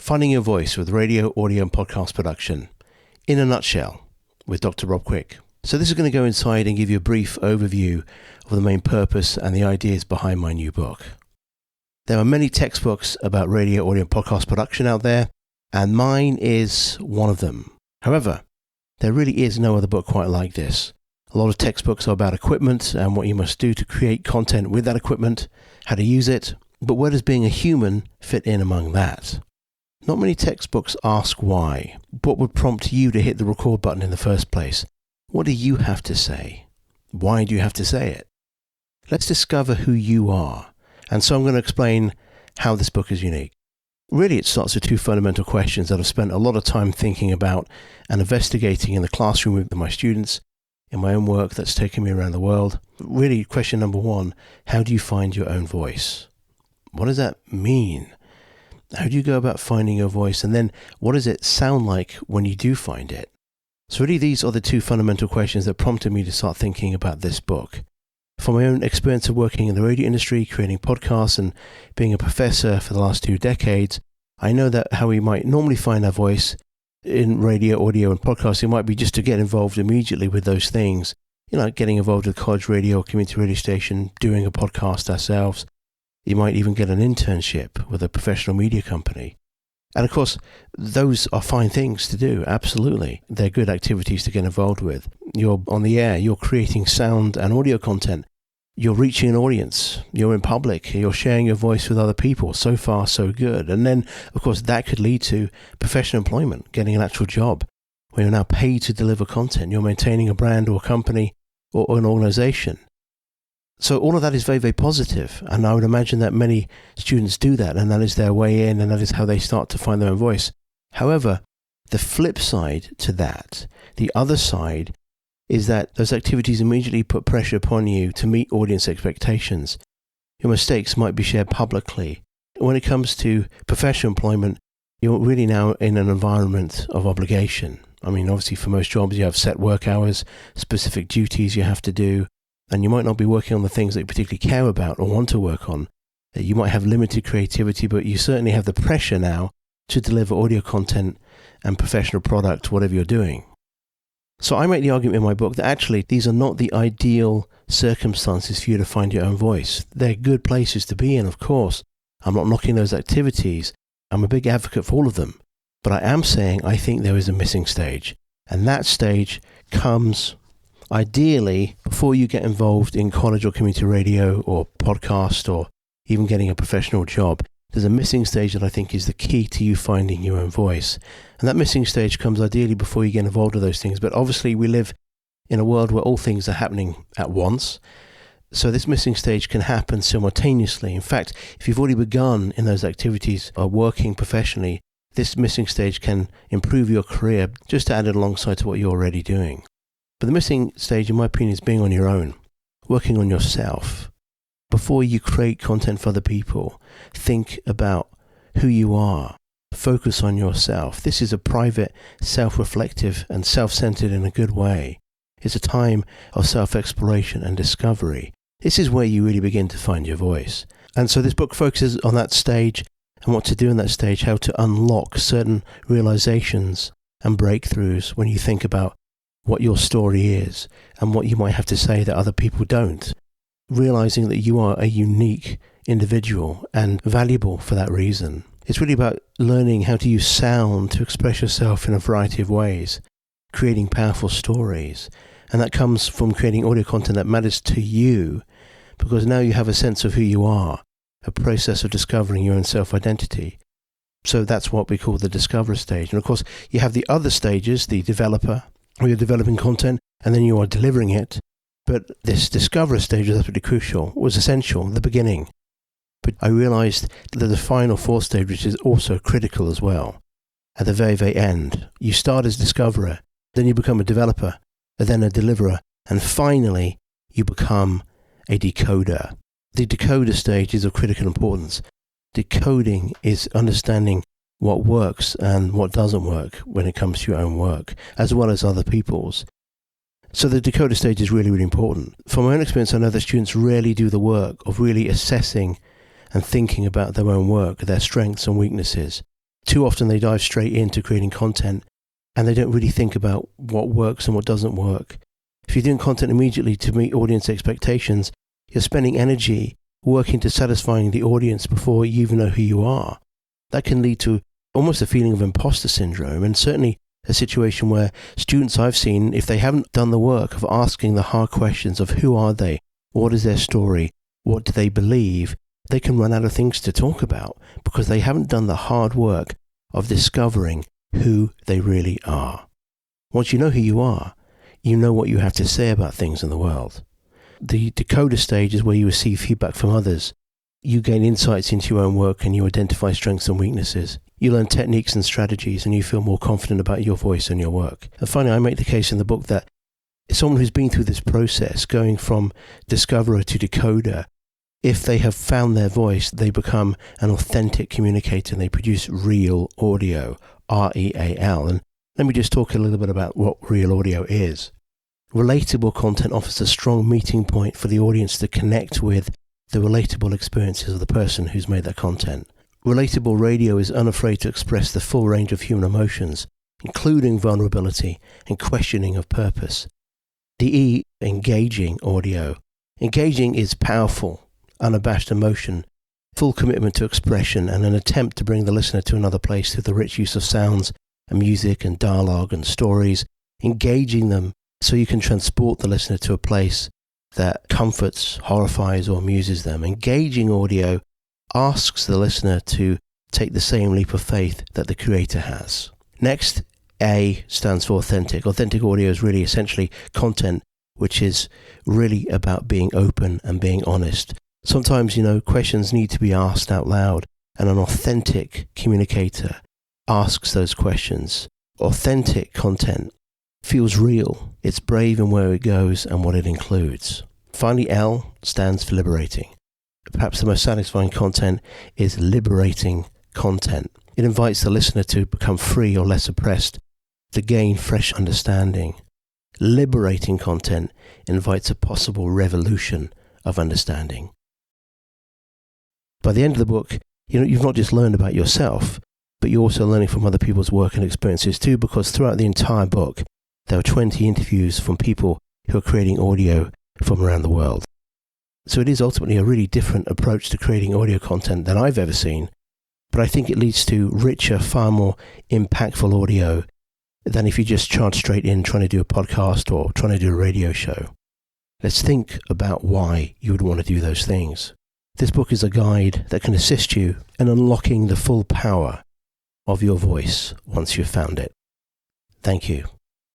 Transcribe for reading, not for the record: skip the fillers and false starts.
Finding Your Voice with radio, audio and podcast production. In a nutshell, with Dr. Rob Quick. So this is going to go inside and give you a brief overview of the main purpose and the ideas behind my new book. There are many textbooks about radio, audio and podcast production out there, and mine is one of them. However, there really is no other book quite like this. A lot of textbooks are about equipment and what you must do to create content with that equipment, how to use it, but where does being a human fit in among that? Not many textbooks ask why. What would prompt you to hit the record button in the first place? What do you have to say? Why do you have to say it? Let's discover who you are. And so I'm going to explain how this book is unique. Really, it starts with two fundamental questions that I've spent a lot of time thinking about and investigating in the classroom with my students, in my own work that's taken me around the world. Really, question number one, how do you find your own voice? What does that mean? How do you go about finding your voice? And then what does it sound like when you do find it? So really, these are the two fundamental questions that prompted me to start thinking about this book. From my own experience of working in the radio industry, creating podcasts and being a professor for the last 2 decades, I know that how we might normally find our voice in radio, audio and podcasting might be just to get involved immediately with those things. Like getting involved with college radio or community radio station, doing a podcast ourselves. You might even get an internship with a professional media company. And of course, those are fine things to do, absolutely. They're good activities to get involved with. You're on the air, you're creating sound and audio content. You're reaching an audience, you're in public, you're sharing your voice with other people. So far, so good. And then, of course, that could lead to professional employment, getting an actual job where you're now paid to deliver content. You're maintaining a brand or a company or an organization. So all of that is very, very positive. And I would imagine that many students do that, and that is their way in, and that is how they start to find their own voice. However, the flip side to that, the other side, is that those activities immediately put pressure upon you to meet audience expectations. Your mistakes might be shared publicly. When it comes to professional employment, you're really now in an environment of obligation. I mean, obviously for most jobs you have set work hours, specific duties you have to do, and you might not be working on the things that you particularly care about or want to work on. You might have limited creativity, but you certainly have the pressure now to deliver audio content and professional product, whatever you're doing. So I make the argument in my book that actually these are not the ideal circumstances for you to find your own voice. They're good places to be in, of course. I'm not knocking those activities. I'm a big advocate for all of them. But I am saying I think there is a missing stage. And that stage comes ideally before you get involved in college or community radio or podcast or even getting a professional job. There's a missing stage that I think is the key to you finding your own voice. And that missing stage comes ideally before you get involved with those things. But obviously we live in a world where all things are happening at once. So this missing stage can happen simultaneously. In fact, if you've already begun in those activities or working professionally, this missing stage can improve your career just to add it alongside to what you're already doing. But the missing stage, in my opinion, is being on your own, working on yourself. Before you create content for other people, think about who you are. Focus on yourself. This is a private, self-reflective and self-centered in a good way. It's a time of self-exploration and discovery. This is where you really begin to find your voice. And so this book focuses on that stage and what to do in that stage, how to unlock certain realizations and breakthroughs when you think about what your story is and what you might have to say that other people don't. Realizing that you are a unique individual and valuable for that reason. It's really about learning how to use sound to express yourself in a variety of ways, creating powerful stories. And that comes from creating audio content that matters to you, because now you have a sense of who you are, a process of discovering your own self-identity. So that's what we call the discover stage. And of course, you have the other stages, the developer, where you're developing content and then you are delivering it. But this discover stage was absolutely crucial, was essential in the beginning. But I realized that the final fourth stage, which is also critical as well, at the very, very end, you start as discoverer, then you become a developer, and then a deliverer, and finally you become a decoder. The decoder stage is of critical importance. Decoding is understanding what works and what doesn't work when it comes to your own work, as well as other people's. So the decoder stage is really, really important. From my own experience, I know that students rarely do the work of really assessing and thinking about their own work, their strengths and weaknesses. Too often they dive straight into creating content and they don't really think about what works and what doesn't work. If you're doing content immediately to meet audience expectations, you're spending energy working to satisfying the audience before you even know who you are. That can lead to almost a feeling of imposter syndrome, and certainly a situation where students I've seen, if they haven't done the work of asking the hard questions of who are they, what is their story, what do they believe, they can run out of things to talk about because they haven't done the hard work of discovering who they really are. Once you know who you are, you know what you have to say about things in the world. The decoder stage is where you receive feedback from others. You gain insights into your own work and you identify strengths and weaknesses. You learn techniques and strategies and you feel more confident about your voice and your work. And finally, I make the case in the book that someone who's been through this process, going from discoverer to decoder, if they have found their voice, they become an authentic communicator and they produce real audio, R.E.A.L. And let me just talk a little bit about what real audio is. Relatable content offers a strong meeting point for the audience to connect with the relatable experiences of the person who's made that content. Relatable radio is unafraid to express the full range of human emotions, including vulnerability and questioning of purpose. The E, engaging audio. Engaging is powerful, unabashed emotion, full commitment to expression, and an attempt to bring the listener to another place through the rich use of sounds and music and dialogue and stories, engaging them so you can transport the listener to a place that comforts, horrifies, or amuses them. Engaging audio asks the listener to take the same leap of faith that the creator has. Next, A stands for authentic. Authentic audio is really essentially content which is really about being open and being honest. Sometimes, questions need to be asked out loud, and an authentic communicator asks those questions. Authentic content feels real. It's brave in where it goes and what it includes. Finally, L stands for liberating. Perhaps the most satisfying content is liberating content. It invites the listener to become free or less oppressed, to gain fresh understanding. Liberating content invites a possible revolution of understanding. By the end of the book, you've not just learned about yourself, but you're also learning from other people's work and experiences too, because throughout the entire book, there are 20 interviews from people who are creating audio from around the world. So it is ultimately a really different approach to creating audio content than I've ever seen, but I think it leads to richer, far more impactful audio than if you just charge straight in trying to do a podcast or trying to do a radio show. Let's think about why you would want to do those things. This book is a guide that can assist you in unlocking the full power of your voice once you've found it. Thank you.